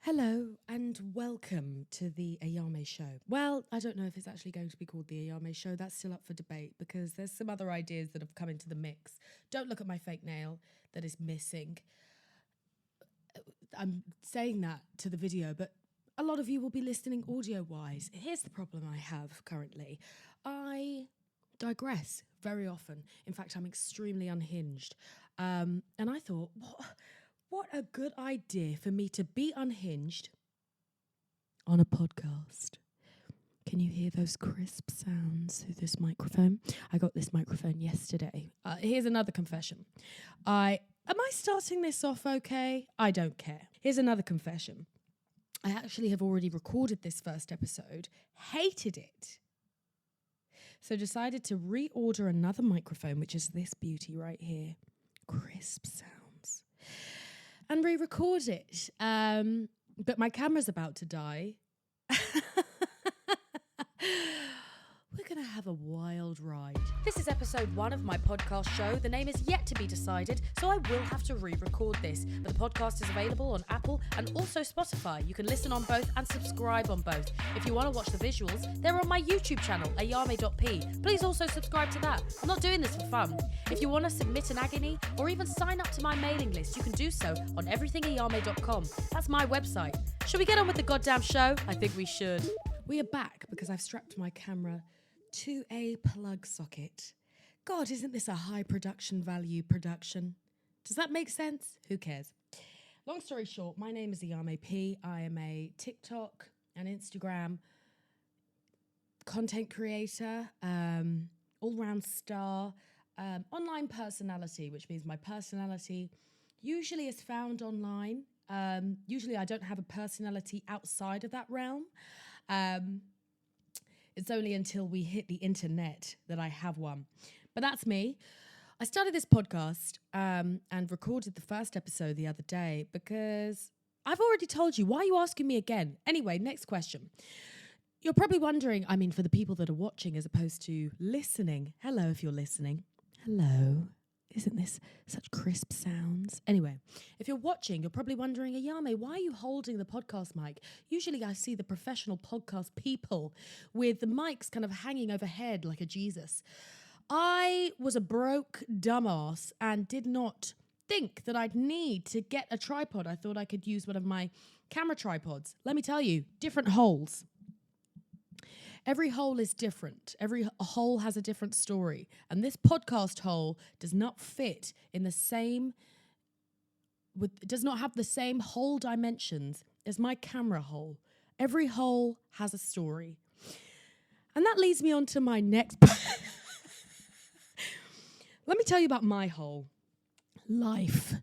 Hello and welcome to the Ayame show. Well, I don't know if it's actually going to be called the Ayame show. That's still up for debate because there's some other ideas that have come into the mix. Don't look at my fake nail that is missing. I'm saying that to the video, but a lot of you will be listening audio-wise. Here's the problem I have currently. I digress very often. In fact, I'm extremely unhinged. And I thought, what a good idea for me to be unhinged on a podcast. Can you hear those crisp sounds through this microphone? I got this microphone yesterday. Here's another confession. Am I starting this off okay? I don't care. Here's another confession. I actually have already recorded this first episode, hated it. So decided to reorder another microphone, which is this beauty right here. Crisp sounds. And re-record it. But my camera's about to die. We're going to have a wild ride. This is episode 1 of my podcast show. The name is yet to be decided, so I will have to re-record this. But the podcast is available on Apple and also Spotify. You can listen on both and subscribe on both. If you want to watch the visuals, they're on my YouTube channel, Ayame.P. Please also subscribe to that. I'm not doing this for fun. If you want to submit an agony or even sign up to my mailing list, you can do so on everythingayame.com. That's my website. Should we get on with the goddamn show? I think we should. We are back because I've strapped my camera to a plug socket. God, isn't this a high production value production? Does that make sense? Who cares? Long story short, my name is Ayame.P. I am a TikTok and Instagram content creator, all-round star, online personality, which means my personality usually is found online. Usually I don't have a personality outside of that realm. It's only until we hit the internet that I have one. But that's me. I started this podcast and recorded the first episode the other day because I've already told you. Why are you asking me again? Anyway, next question. You're probably wondering, I mean, for the people that are watching as opposed to listening. Hello, if you're listening. Hello. Isn't this such crisp sounds? Anyway, if you're watching, you're probably wondering, Ayame, why are you holding the podcast mic? Usually I see the professional podcast people with the mics kind of hanging overhead like a Jesus. I was a broke dumbass and did not think that I'd need to get a tripod. I thought I could use one of my camera tripods. Let me tell you, different holes. Every hole is different. Every hole has a different story. And this podcast hole does not fit in the same, it does not have the same hole dimensions as my camera hole. Every hole has a story. And that leads me on to my next. Let me tell you about my whole life.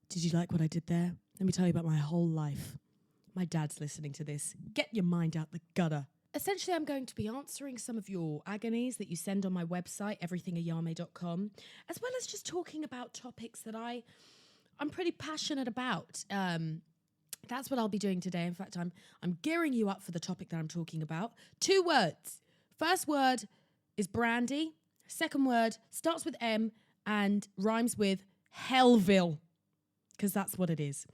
Did you like what I did there? Let me tell you about my whole life. My dad's listening to this. Get your mind out the gutter. Essentially, I'm going to be answering some of your agonies that you send on my website, everythingayame.com, as well as just talking about topics that I'm pretty passionate about. That's what I'll be doing today. In fact, I'm gearing you up for the topic that I'm talking about. 2 words. First word is Brandy. Second word starts with M and rhymes with Hellville, because that's what it is.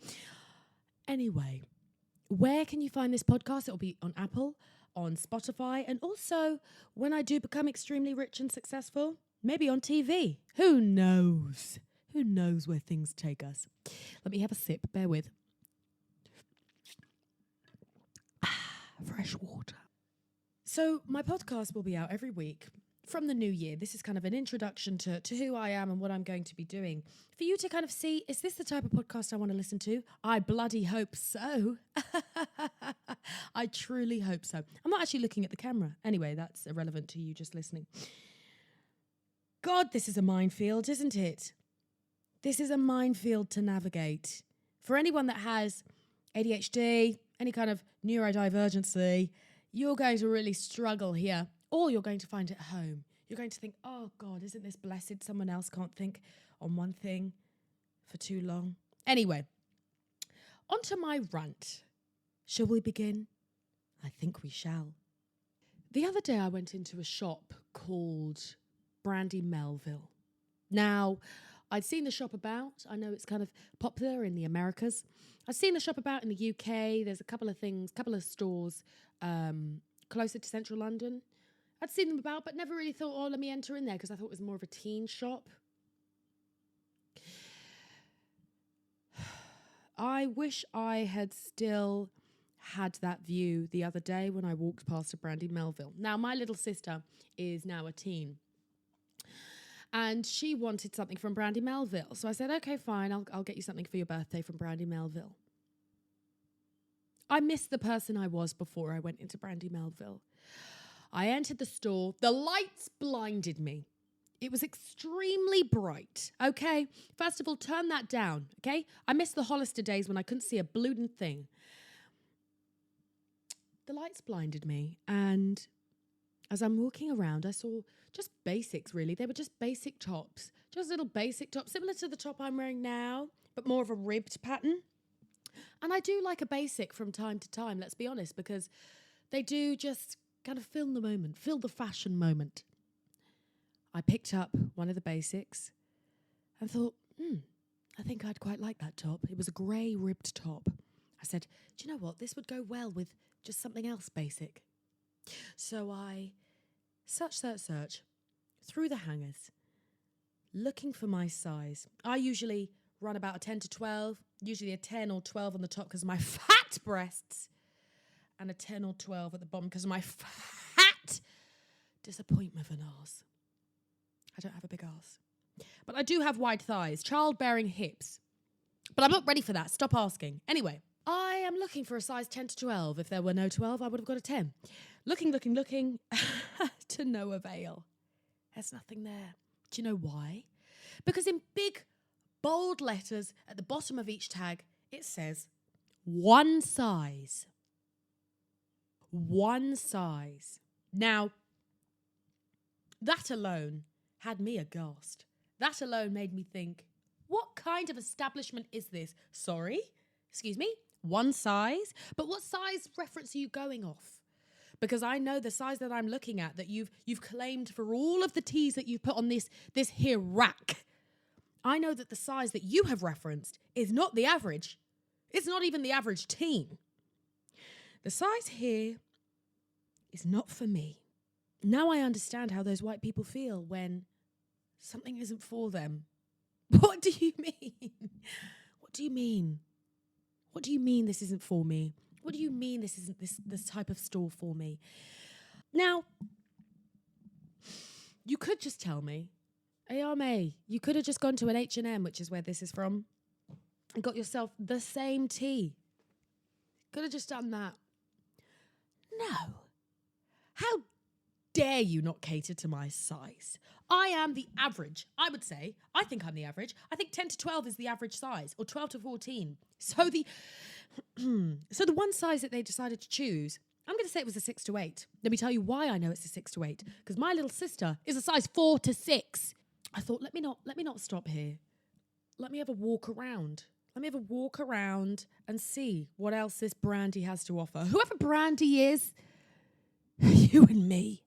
Anyway, where can you find this podcast? It'll be on Apple, on Spotify, and also when I do become extremely rich and successful, maybe on TV. Who knows? Who knows where things take us? Let me have a sip. Bear with. Fresh water. So my podcast will be out every week from the new year. This is kind of an introduction to who I am and what I'm going to be doing. For you to kind of see, is this the type of podcast I want to listen to? I bloody hope so. I truly hope so. I'm not actually looking at the camera. Anyway, that's irrelevant to you just listening. God, this is a minefield, isn't it? This is a minefield to navigate. For anyone that has ADHD, any kind of neurodivergency, you're going to really struggle here. Or you're going to find it at home. You're going to think, oh God, isn't this blessed? Someone else can't think on one thing for too long. Anyway, on to my rant. Shall we begin? I think we shall. The other day I went into a shop called Brandy Melville. Now, I'd seen the shop about. I know it's kind of popular in the Americas. I've seen the shop about in the UK. There's a couple of stores closer to central London. I'd seen them about, but never really thought, oh, let me enter in there because I thought it was more of a teen shop. I wish I had still had that view the other day when I walked past a Brandy Melville. Now, my little sister is now a teen. And she wanted something from Brandy Melville. So I said, okay, fine, I'll get you something for your birthday from Brandy Melville. I missed the person I was before I went into Brandy Melville. I entered the store. The lights blinded me. It was extremely bright, okay? First of all, turn that down, okay? I miss the Hollister days when I couldn't see a blooming thing. The lights blinded me, and as I'm walking around, I saw just basics, really. They were just basic tops, just little basic tops, similar to the top I'm wearing now, but more of a ribbed pattern. And I do like a basic from time to time, let's be honest, because they do just kind of fill the moment, fill the fashion moment. I picked up one of the basics and thought, I think I'd quite like that top. It was a grey ribbed top. I said, do you know what? This would go well with just something else basic. So I search through the hangers, looking for my size. I usually run about a 10 to 12, usually a 10 or 12 on the top because of my fat breasts, and a 10 or 12 at the bottom because of my fat disappointment of an arse. I don't have a big arse. But I do have wide thighs, childbearing hips. But I'm not ready for that. Stop asking. Anyway, I am looking for a size 10 to 12. If there were no 12, I would have got a 10. Looking, to no avail. There's nothing there. Do you know why? Because in big, bold letters at the bottom of each tag, it says, one size. One size. Now, that alone had me aghast. That alone made me think, what kind of establishment is this? Sorry? Excuse me? One size? But what size reference are you going off? Because I know the size that I'm looking at, that you've claimed for all of the tees that you've put on this here rack. I know that the size that you have referenced is not the average. It's not even the average teen. The size here is not for me. Now I understand how those white people feel when something isn't for them. What do you mean? What do you mean? What do you mean this isn't for me? What do you mean this isn't this type of store for me? Now, you could just tell me, Ayame, you could have just gone to an H&M, which is where this is from, and got yourself the same tee. Could have just done that. No. How dare you not cater to my size? I am the average, I would say. I think I'm the average. I think 10 to 12 is the average size, or 12 to 14. So the one size that they decided to choose, I'm going to say it was a 6 to 8. Let me tell you why I know it's a 6 to 8. Because my little sister is a size 4 to 6. I thought, let me not stop here. Let me have a walk around. Let me have a walk around and see what else this Brandy has to offer. Whoever Brandy is, you and me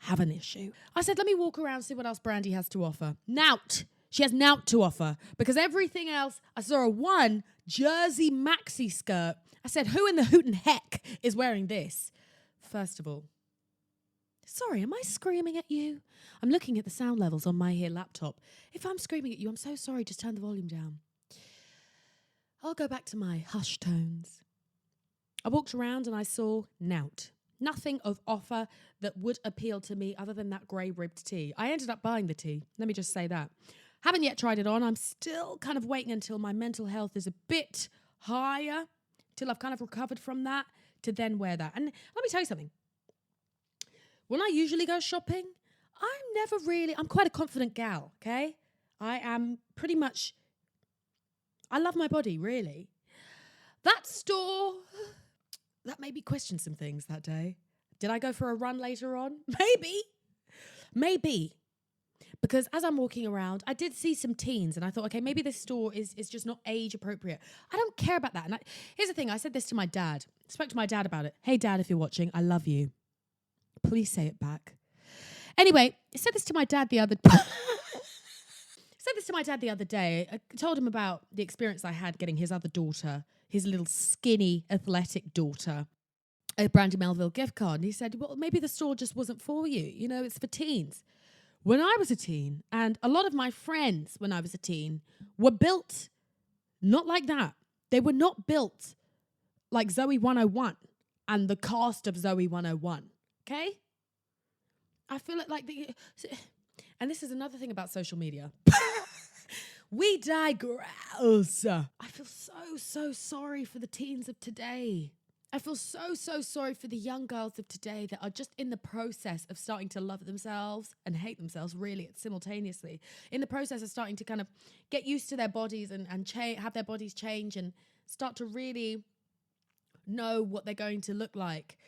have an issue. I said, let me walk around and see what else Brandy has to offer. Nout. She has nout to offer. Because everything else, I saw a one jersey maxi skirt. I said, who in the hootin' heck is wearing this? First of all, sorry, am I screaming at you? I'm looking at the sound levels on my here laptop. If I'm screaming at you, I'm so sorry. Just turn the volume down. I'll go back to my hush tones. I walked around and I saw nout. Nothing of offer that would appeal to me other than that grey ribbed tee. I ended up buying the tee. Let me just say that. Haven't yet tried it on. I'm still kind of waiting until my mental health is a bit higher, till I've kind of recovered from that, to then wear that. And let me tell you something. When I usually go shopping, I'm quite a confident gal, okay? I am pretty much, I love my body, really. That store, that made me question some things that day. Did I go for a run later on? Maybe. Because as I'm walking around, I did see some teens and I thought, okay, maybe this store is just not age appropriate. I don't care about that. And here's the thing. I said this to my dad. Spoke to my dad about it. Hey, Dad, if you're watching, I love you. Please say it back. Anyway, I said this to my dad the other said this to my dad the other day. I told him about the experience I had getting his other daughter, his little skinny athletic daughter, a Brandy Melville gift card. And he said, well, maybe the store just wasn't for you. You know, it's for teens. When I was a teen, and a lot of my friends when I was a teen were built not like that. They were not built like Zoe 101 and the cast of Zoe 101. Okay? I feel and this is another thing about social media. We digress. I feel so sorry for the teens of today. I feel so sorry for the young girls of today that are just in the process of starting to love themselves and hate themselves really simultaneously. In the process of starting to kind of get used to their bodies and have their bodies change and start to really know what they're going to look like.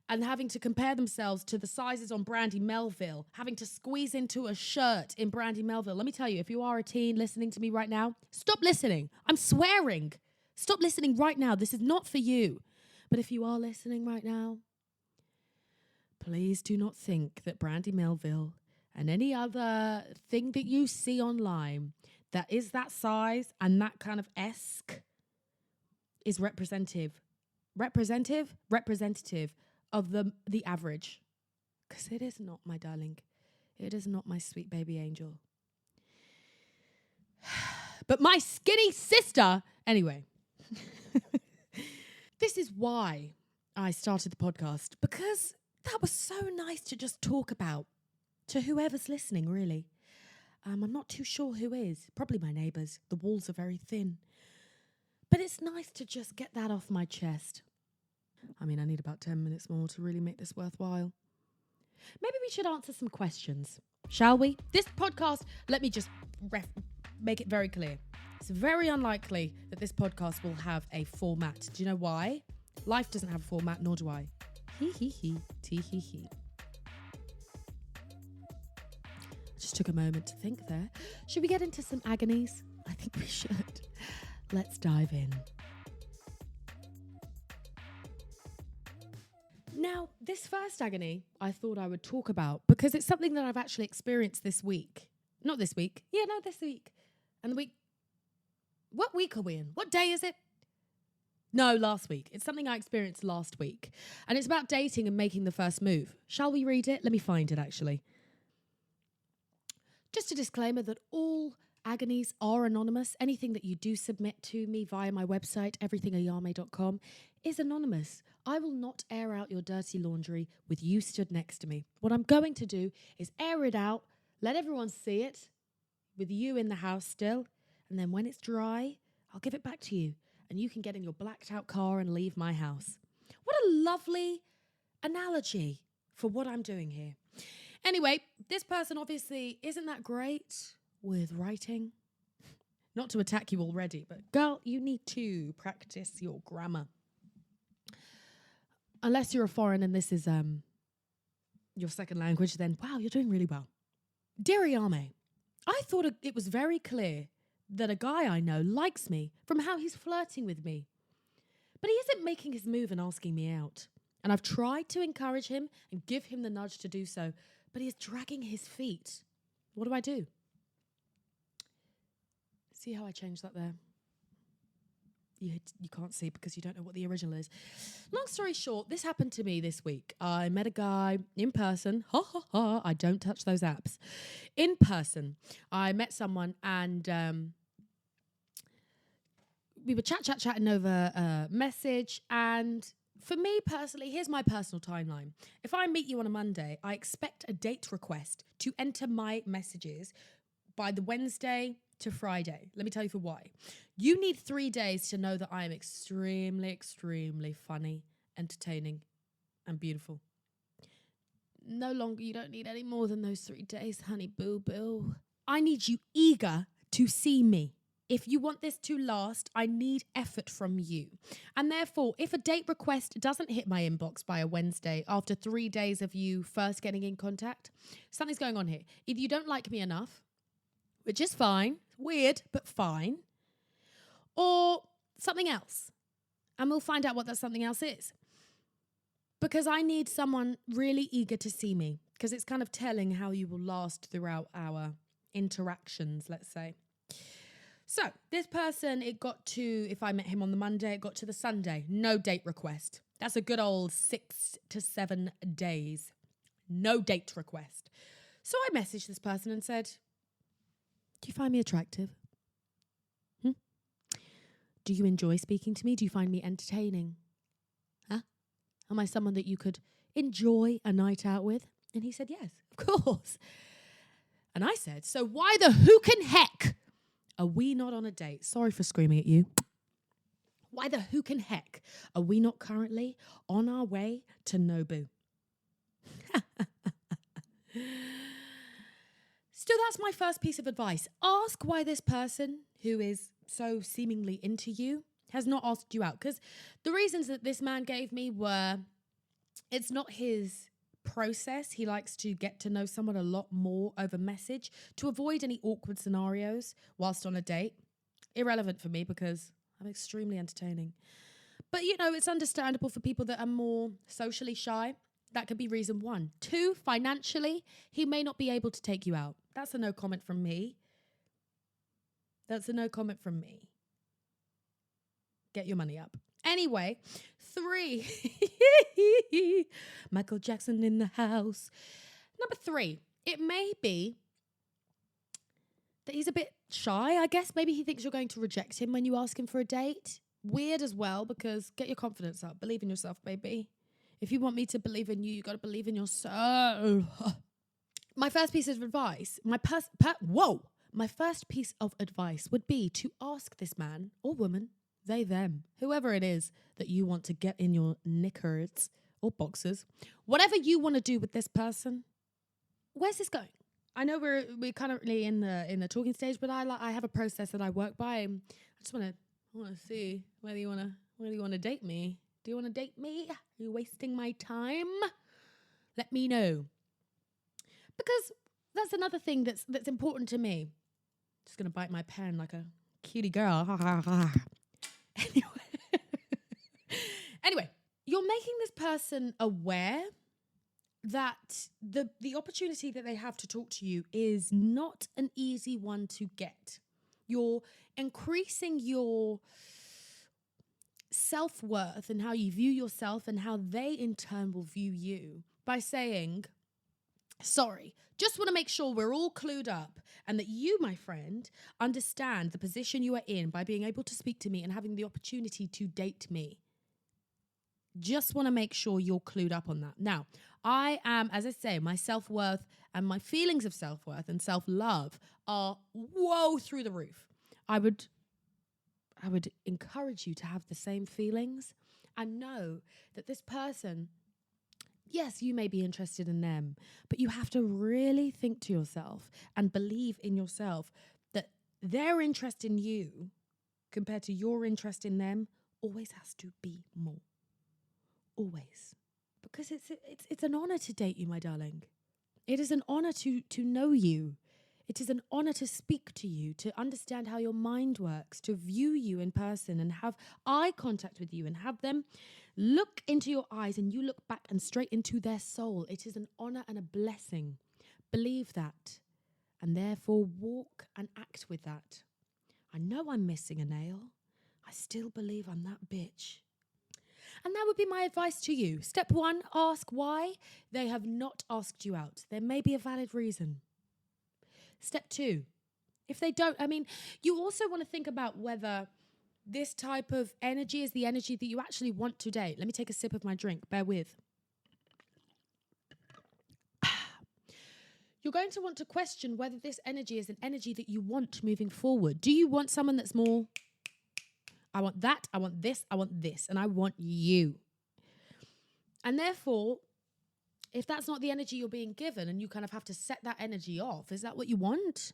And having to compare themselves to the sizes on Brandy Melville, having to squeeze into a shirt in Brandy Melville. Let me tell you, if you are a teen listening to me right now, stop listening. I'm swearing. Stop listening right now. This is not for you. But if you are listening right now, please do not think that Brandy Melville and any other thing that you see online that is that size and that kind of esque is representative of the average. Because it is not, my darling. It is not, my sweet baby angel. But my skinny sister, anyway. This is why I started the podcast, because that was so nice to just talk about to whoever's listening, really. I'm not too sure who is. Probably my neighbours. The walls are very thin. But it's nice to just get that off my chest. I mean, I need about 10 minutes more to really make this worthwhile. Maybe we should answer some questions, shall we? This podcast, let me just make it very clear. It's very unlikely that this podcast will have a format. Do you know why? Life doesn't have a format, nor do I. Tee-hee-hee. Just took a moment to think there. Should we get into some agonies? I think we should. Let's dive in. Now, this first agony I thought I would talk about because it's something that I've actually experienced this week. Not this week. Yeah, no, this week. And the week... What week are we in? What day is it? No, last week. It's something I experienced last week. And it's about dating and making the first move. Shall we read it? Let me find it, actually. Just a disclaimer that all agonies are anonymous. Anything that you do submit to me via my website, everythingayame.com, is anonymous. I will not air out your dirty laundry with you stood next to me. What I'm going to do is air it out, let everyone see it, with you in the house still, and then when it's dry, I'll give it back to you, and you can get in your blacked out car and leave my house. What a lovely analogy for what I'm doing here. Anyway, this person obviously isn't that great with writing. Not to attack you already, but girl, you need to practice your grammar. Unless you're a foreign and this is your second language, then wow, you're doing really well. Dear Ayame, I thought it was very clear that a guy I know likes me from how he's flirting with me. But he isn't making his move and asking me out. And I've tried to encourage him and give him the nudge to do so, but he is dragging his feet. What do I do? See how I changed that there? You can't see because you don't know what the original is. Long story short, this happened to me this week. I met a guy in person. I don't touch those apps. In person, I met someone and we were chatting over a message. And for me personally, here's my personal timeline. If I meet you on a Monday, I expect a date request to enter my messages by the Wednesday to Friday. Let me tell you for why. You need 3 days to know that I am extremely funny, entertaining, and beautiful. No longer, you don't need any more than those 3 days, honey boo boo. I need you eager to see me. If you want this to last, I need effort from you. And therefore, if a date request doesn't hit my inbox by a Wednesday after 3 days of you first getting in contact, something's going on here. Either you don't like me enough, which is fine, weird, but fine, or something else. And we'll find out what that something else is. Because I need someone really eager to see me, because it's kind of telling how you will last throughout our interactions, let's say. So this person, it got to, if I met him on the Monday, it got to the Sunday. No date request. That's a good old 6 to 7 days. No date request. So I messaged this person and said, do you find me attractive? Do you enjoy speaking to me? Do you find me entertaining? Huh? Am I someone that you could enjoy a night out with? And he said, yes, of course. And I said, so why the hookin' heck are we not on a date? Sorry for screaming at you. Why the hookin' heck are we not currently on our way to Nobu? Still, that's my first piece of advice. Ask why this person who is so seemingly into you has not asked you out. Because the reasons that this man gave me were, it's not his process. He likes to get to know someone a lot more over message to avoid any awkward scenarios whilst on a date. Irrelevant for me because I'm extremely entertaining. But, you know, it's understandable for people that are more socially shy. That could be reason 1. 2, financially, he may not be able to take you out. That's a no comment from me. That's a no comment from me. Get your money up. Anyway, 3. Michael Jackson in the house. Number 3, it may be that he's a bit shy, I guess. Maybe he thinks you're going to reject him when you ask him for a date. Weird as well, because get your confidence up. Believe in yourself, baby. If you want me to believe in you, you got to believe in yourself. My first piece of advice, my first piece of advice would be to ask this man or woman, they, them, whoever it is that you want to get in your knickers or boxers, whatever you want to do with this person, where's this going? I know we're currently in the talking stage, but I have a process that I work by. I just want to see whether you want to date me. Do you want to date me? Are you wasting my time? Let me know. Because that's another thing that's important to me. Just going to bite my pen like a cutie girl. Anyway, you're making this person aware that the opportunity that they have to talk to you is not an easy one to get. You're increasing your self-worth and how you view yourself and how they in turn will view you by saying, sorry, just want to make sure we're all clued up and that you, my friend, understand the position you are in by being able to speak to me and having the opportunity to date me. Just want to make sure you're clued up on that. Now, I am, as I say, my self-worth and my feelings of self-worth and self-love are through the roof. I would encourage you to have the same feelings and know that this person, yes, you may be interested in them, but you have to really think to yourself and believe in yourself that their interest in you compared to your interest in them always has to be more. Always. Because it's an honor to date you, my darling. It is an honor to know you. It is an honor to speak to you, to understand how your mind works, to view you in person and have eye contact with you and have them look into your eyes and you look back and straight into their soul. It is an honor and a blessing. Believe that and therefore walk and act with that. I know I'm missing a nail. I still believe I'm that bitch. And that would be my advice to you. Step 1, ask why they have not asked you out. There may be a valid reason. Step 2, if they don't, you also want to think about whether this type of energy is the energy that you actually want to date. Let me take a sip of my drink. Bear with. You're going to want to question whether this energy is an energy that you want moving forward. Do you want someone that's more, I want that, I want this, and I want you. And therefore, if that's not the energy you're being given and you kind of have to set that energy off, is that what you want?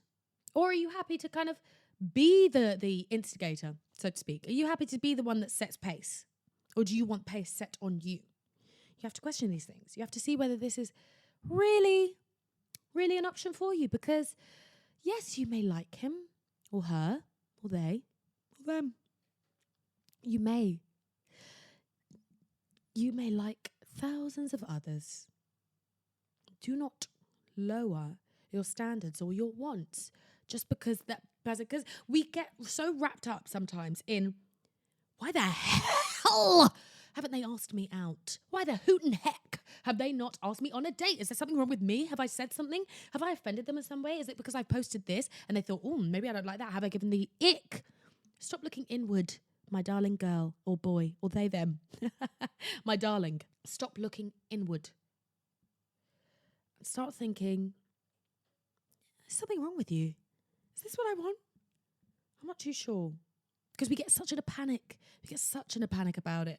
Or are you happy to kind of be the instigator, so to speak? Are you happy to be the one that sets pace? Or do you want pace set on you? You have to question these things. You have to see whether this is really, really an option for you. Because, yes, you may like him or her or they or them. You may like thousands of others. Do not lower your standards or your wants, just because we get so wrapped up sometimes in, why the hell haven't they asked me out? Why the hoot and heck have they not asked me on a date? Is there something wrong with me? Have I said something? Have I offended them in some way? Is it because I posted this and they thought, oh, maybe I don't like that? Have I given the ick? Stop looking inward, my darling girl or boy, or they, them. My darling, stop looking inward. Start thinking, there's something wrong with you. Is this what I want? I'm not too sure. Because we get such in a panic. We get such in a panic about it.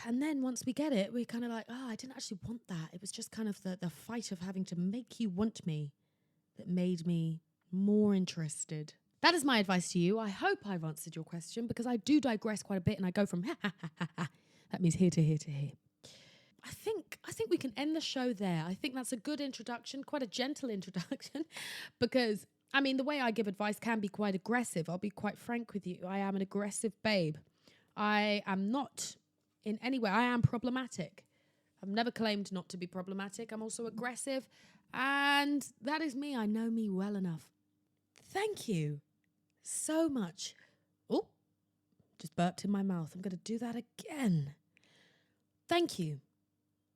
And then once we get it, we're kind of like, I didn't actually want that. It was just kind of the fight of having to make you want me that made me more interested. That is my advice to you. I hope I've answered your question, because I do digress quite a bit and I go from ha ha ha ha ha. That means here to here to here. I think we can end the show there. I think that's a good introduction, quite a gentle introduction, because, I mean, the way I give advice can be quite aggressive. I'll be quite frank with you. I am an aggressive babe. I am not in any way. I am problematic. I've never claimed not to be problematic. I'm also aggressive, and that is me. I know me well enough. Thank you so much. Oh, just burped in my mouth. I'm going to do that again. Thank you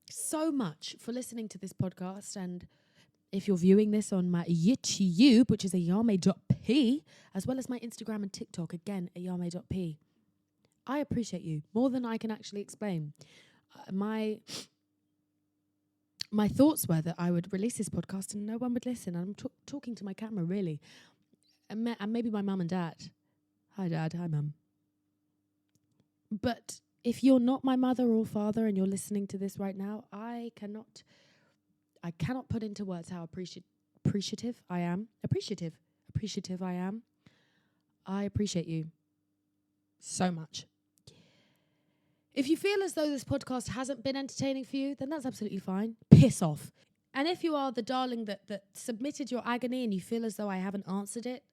so much for listening to this podcast. And if you're viewing this on my YouTube, which is Ayame.P, as well as my Instagram and TikTok, again, Ayame.P, I appreciate you more than I can actually explain. My thoughts were that I would release this podcast and no one would listen. I'm talking to my camera, really. And maybe my mum and dad. Hi, Dad. Hi, Mum. But if you're not my mother or father and you're listening to this right now, I cannot put into words how appreciative I am. Appreciative I am. I appreciate you so much. If you feel as though this podcast hasn't been entertaining for you, then that's absolutely fine. Piss off. And if you are the darling that submitted your agony and you feel as though I haven't answered it,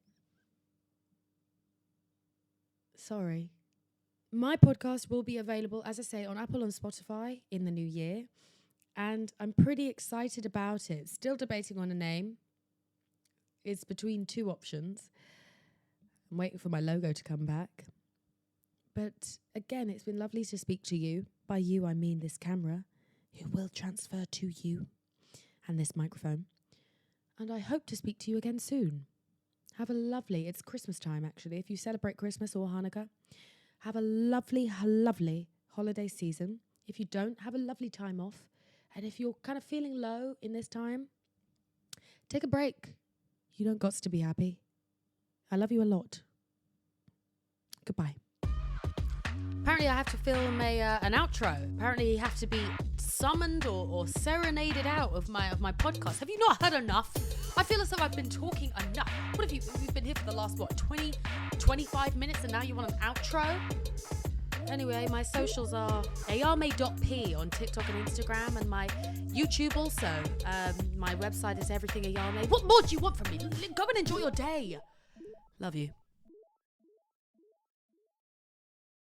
sorry. My podcast will be available, as I say, on Apple and Spotify in the new year. And I'm pretty excited about it. Still debating on a name. It's between two options. I'm waiting for my logo to come back. But again, it's been lovely to speak to you. By you, I mean this camera, who will transfer to you, and this microphone. And I hope to speak to you again soon. Have a lovely, it's Christmas time actually. If you celebrate Christmas or Hanukkah, have a lovely, lovely holiday season. If you don't, have a lovely time off. And if you're kind of feeling low in this time, take a break. You don't got to be happy. I love you a lot. Goodbye. Apparently I have to film an outro. Apparently you have to be summoned or serenaded out of my podcast. Have you not heard enough? I feel as though I've been talking enough. What have you've been here for the last, 20, 25 minutes and now you want an outro? Anyway, my socials are Ayame.P on TikTok and Instagram, and my YouTube also. My website is everything Ayame. What more do you want from me? Go and enjoy your day. Love you.